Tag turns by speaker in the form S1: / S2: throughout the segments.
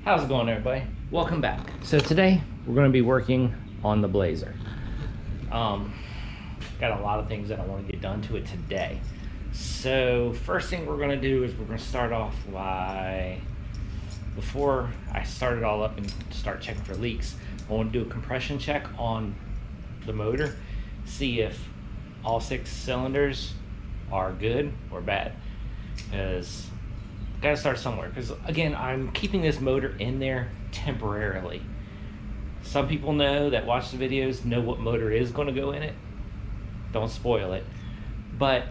S1: How's it going, everybody? Welcome back. So today we're going to be working on the Blazer. Got a lot of things that I want to get done to it today. So first thing we're going to do is we're going to start off by, before I start it all up and start checking for leaks, I want to do a compression check on the motor, see if all 6 cylinders are good or bad, because gotta start somewhere. Because again, I'm keeping this motor in there temporarily. Some people know that watch the videos know what motor is going to go in it. Don't spoil it. But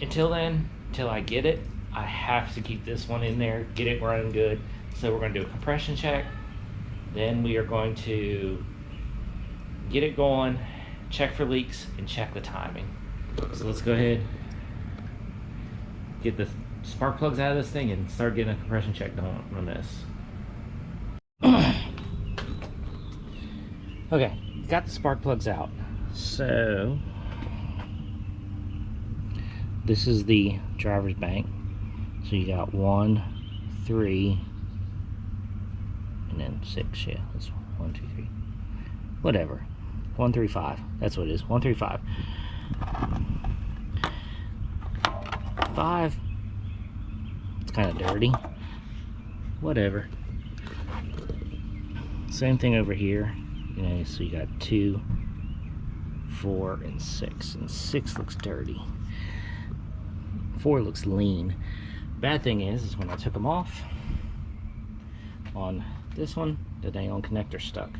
S1: until then, until I get it, I have to keep this one in there, get it running good. So we're going to do a compression check, then we are going to get it going, check for leaks, and check the timing. So let's go ahead, get the spark plugs out of this thing and start getting a compression check done on this. Okay, got the spark plugs out. So this is the driver's bank. So you got 1, 3, and then 6. Yeah, that's 1, 2, 3. Whatever. 1, 3, 5. That's what it is. 1, 3, 5. 5. It's kind of dirty. Whatever. Same thing over here. You know, so you got 2, 4, and 6. And 6 looks dirty. 4 looks lean. Bad thing is when I took them off, on this one, the dang on connector stuck.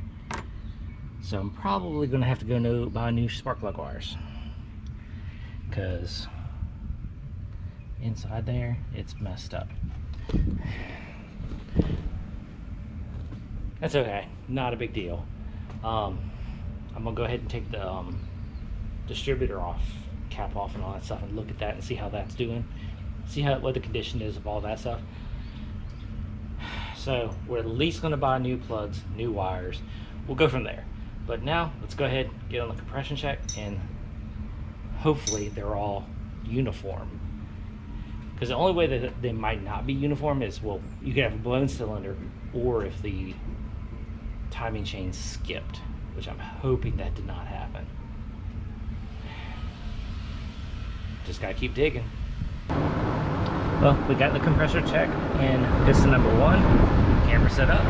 S1: So I'm probably going to have to go buy new spark plug wires, because inside there it's messed up. That's okay, not a big deal. I'm gonna go ahead and take the distributor off, cap off and all that stuff, and look at that and see how that's doing, see what the condition is of all that stuff. So we're at least going to buy new plugs, new wires. We'll go from there. But now let's go ahead, get on the compression check, and hopefully they're all uniform. Because the only way that they might not be uniform is, well, you could have a blown cylinder, or if the timing chain skipped, which I'm hoping that did not happen. Just gotta keep digging. Well, we got the compressor check and piston number 1, camera set up.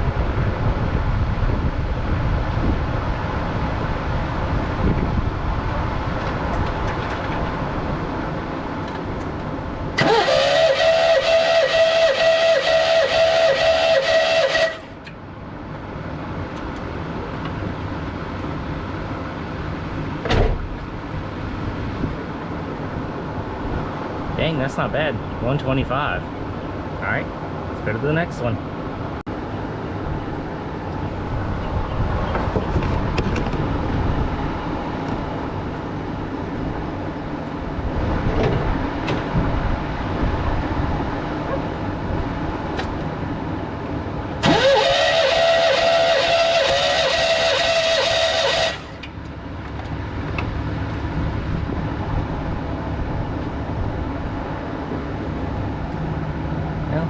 S1: Dang, that's not bad. 125. Alright, let's go to the next one.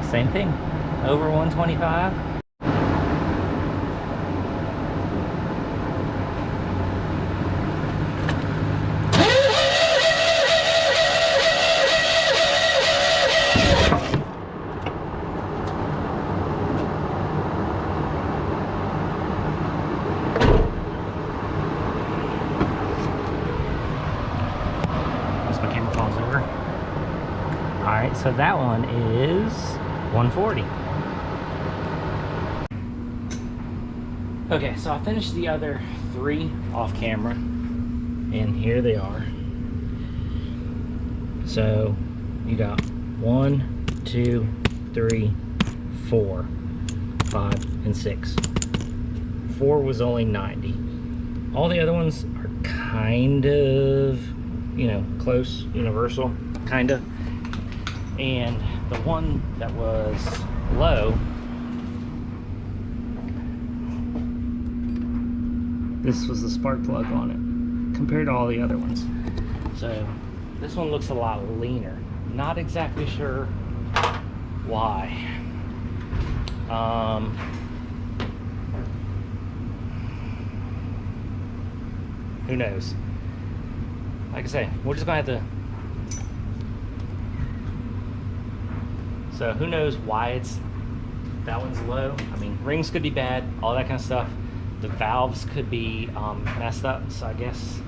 S1: Same thing, over 125. Once my camera falls over. Alright, so that one is 140. Okay, so I finished the other 3 off camera, and here they are. So you got 1, 2, 3, 4, 5, and 6. 4 was only 90. All the other ones are kind of, you know, close, universal, kind of. And the one that was low, this was the spark plug on it compared to all the other ones. So this one looks a lot leaner. Not exactly sure why. Who knows? Like I say, we're just gonna have to. So who knows why that one's low. I mean, rings could be bad, all that kind of stuff. The valves could be messed up. So I guess,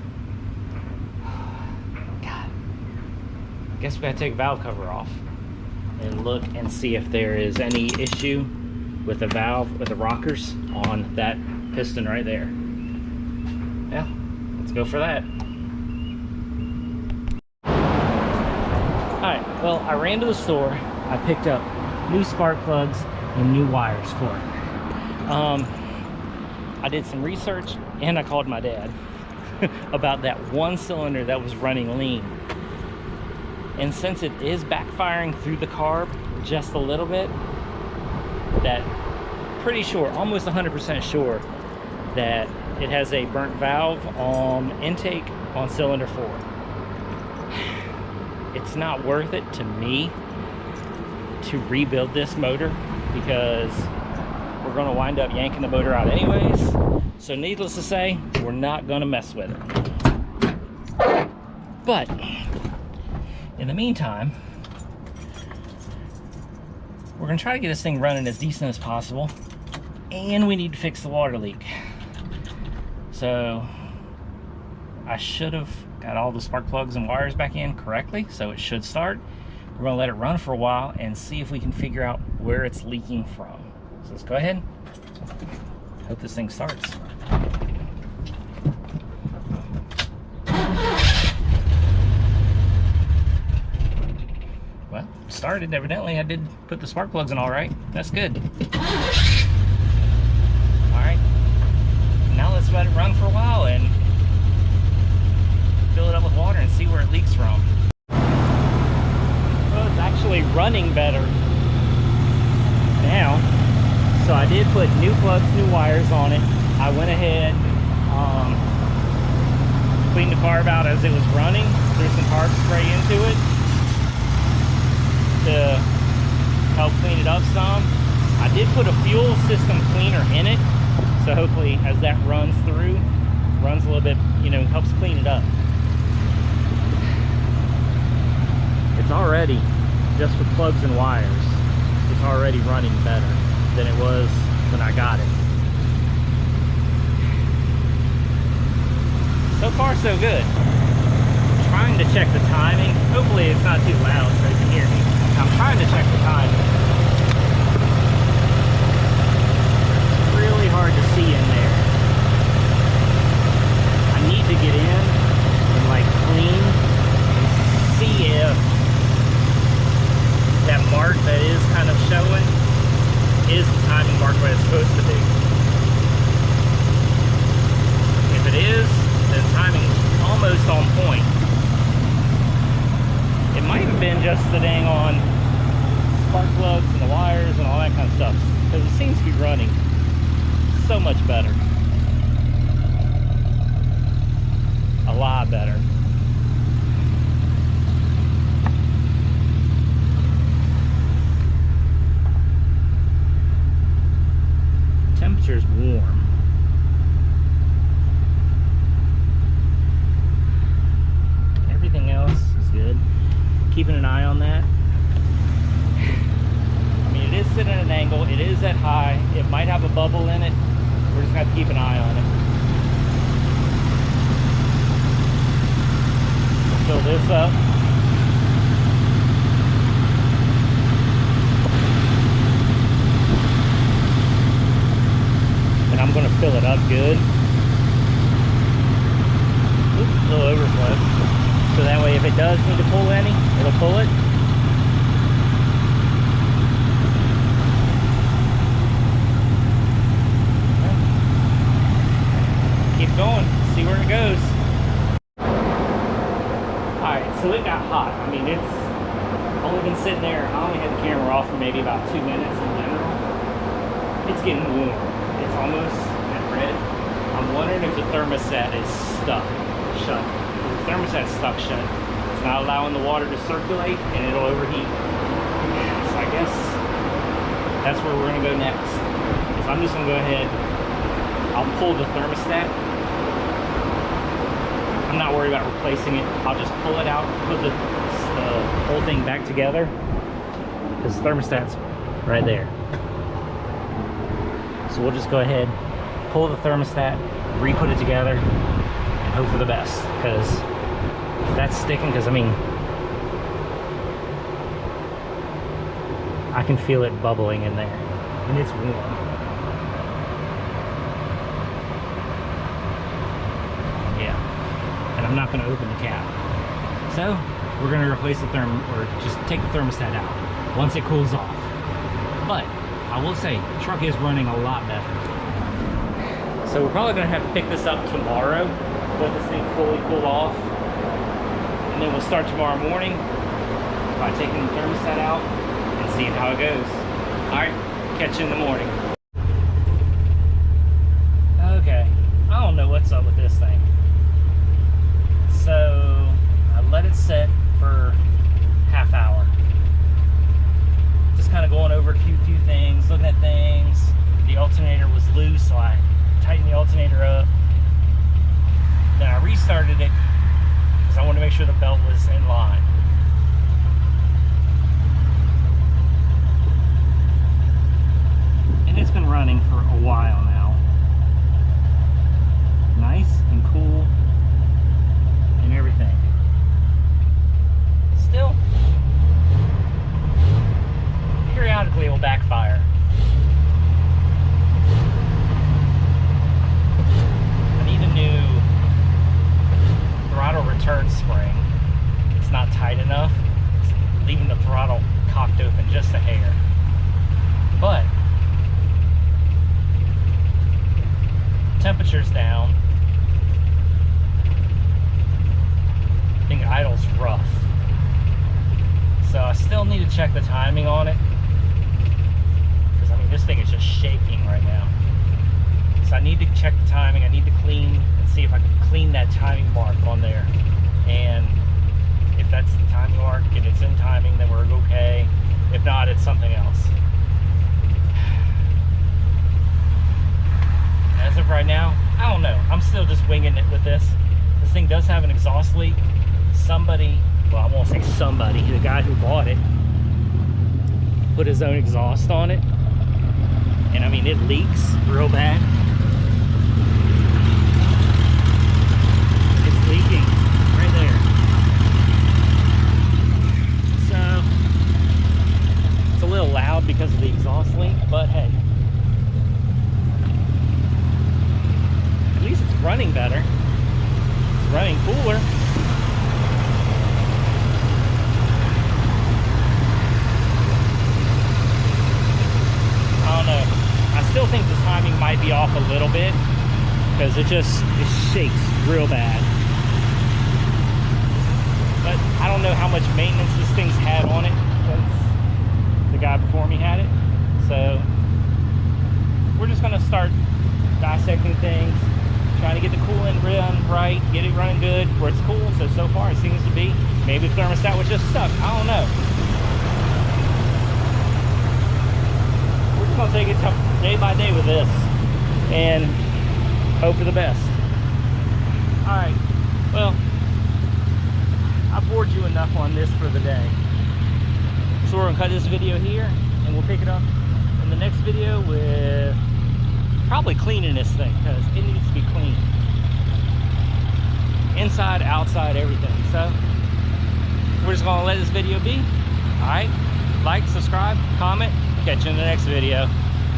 S1: God, I guess we gotta take valve cover off and look and see if there is any issue with the valve, with the rockers on that piston right there. Yeah, let's go for that. All right, well, I ran to the store. I picked up new spark plugs and new wires for it. I did some research and I called my dad about that one cylinder that was running lean. And since it is backfiring through the carb just a little bit, that pretty sure, almost 100% sure, that it has a burnt valve on intake on cylinder 4. It's not worth it to me to rebuild this motor because we're going to wind up yanking the motor out anyways. So needless to say, we're not going to mess with it. But in the meantime, we're going to try to get this thing running as decent as possible, and we need to fix the water leak. So I should have got all the spark plugs and wires back in correctly, so it should start. We're going to let it run for a while and see if we can figure out where it's leaking from. So let's go ahead. Hope this thing starts. Well, it started. Evidently, I did put the spark plugs in all right. That's good. All right. Now let's let it run for a while and fill it up with water and see where it leaks from. Well, it's actually running better now. So I did put new plugs, new wires on it. I went ahead, cleaned the carb out as it was running, threw some carb spray into it to help clean it up some. I did put a fuel system cleaner in it, so hopefully as that runs through, runs a little bit, you know, helps clean it up. It's already, just with plugs and wires, it's already running better than it was when I got it. So far so good. I'm trying to check the timing. Hopefully it's not too loud so you can hear me. I'm trying to check the timing. It's really hard to see in there. I need to get in and like clean and see if that mark that is kind of showing is the timing mark where it's supposed to be. If it is, then timing's almost on point. It might have been just the dang on spark plugs and the wires and all that kind of stuff, because it seems to be running so much better. A lot better. Temperature's warm. Everything else is good. Keeping an eye on that. I mean, it is sitting at an angle. It is at high. It might have a bubble in it. We're just going to have to keep an eye on it. Fill this up. And I'm going to fill it up good. Oops, a little overflow. So that way if it does need to pull any, it'll pull it. Keep going, see where it goes. Alright, so it got hot. I mean, it's only been sitting there. I only had the camera off for maybe about 2 minutes in general. It's getting warm. It's almost at red. I'm wondering if the thermostat is stuck shut. If the thermostat's stuck shut, it's not allowing the water to circulate and it'll overheat. So I guess that's where we're gonna go next. So I'm just gonna go ahead, I'll pull the thermostat. I'm not worried about replacing it. I'll just pull it out, put the whole thing back together, because the thermostat's right there. So we'll just go ahead, pull the thermostat, re-put it together, and hope for the best, because that's sticking, because I mean, I can feel it bubbling in there, and it's warm. Yeah, and I'm not going to open the cap. So we're going to replace the or just take the thermostat out once it cools off. But I will say, the truck is running a lot better. So we're probably going to have to pick this up tomorrow, let this thing fully cool off, and then we'll start tomorrow morning by taking the thermostat out and seeing how it goes. All right, catch you in the morning. Okay, I don't know what's up with this thing. So I let it set for half hour. Just kind of going over a few things, looking at things. The alternator was loose, so I tightened the alternator up. Then I restarted it because I wanted to make sure the belt was in line. And it's been running for a while now. Nice and cool and everything. Still, periodically it will backfire. I need a new throttle return spring. It's not tight enough. It's leaving the throttle cocked open just a hair. But temperature's down. I think idle's rough. So I still need to check the timing on it. Because I mean, this thing is just shaking right now. So I need to check the timing. I need to clean and see if I can clean that timing mark on there. And if that's the timing mark and it's in timing, then we're okay. If not, it's something else. As of right now, I don't know. I'm still just winging it with this. This thing does have an exhaust leak. Somebody, well, I won't say somebody, the guy who bought it put his own exhaust on it. And I mean, it leaks real bad. It's leaking right there. So it's a little loud because of the exhaust leak, but hey, at least it's running better. It's running cooler. I don't know. I still think the timing might be off a little bit because it shakes real bad. But I don't know how much maintenance this thing's had on it since the guy before me had it. So we're just gonna start dissecting things, trying to get the coolant run right, get it running good where it's cool. So far it seems to be. Maybe the thermostat was just stuck. I don't know. We're just gonna take it day by day with this and hope for the best. All right, well, I bored you enough on this for the day. So we're gonna cut this video here and we'll pick it up in the next video with probably cleaning this thing because it needs to be clean. Inside, outside, everything. So we're just gonna let this video be. All right, like, subscribe, comment, catch you in the next video.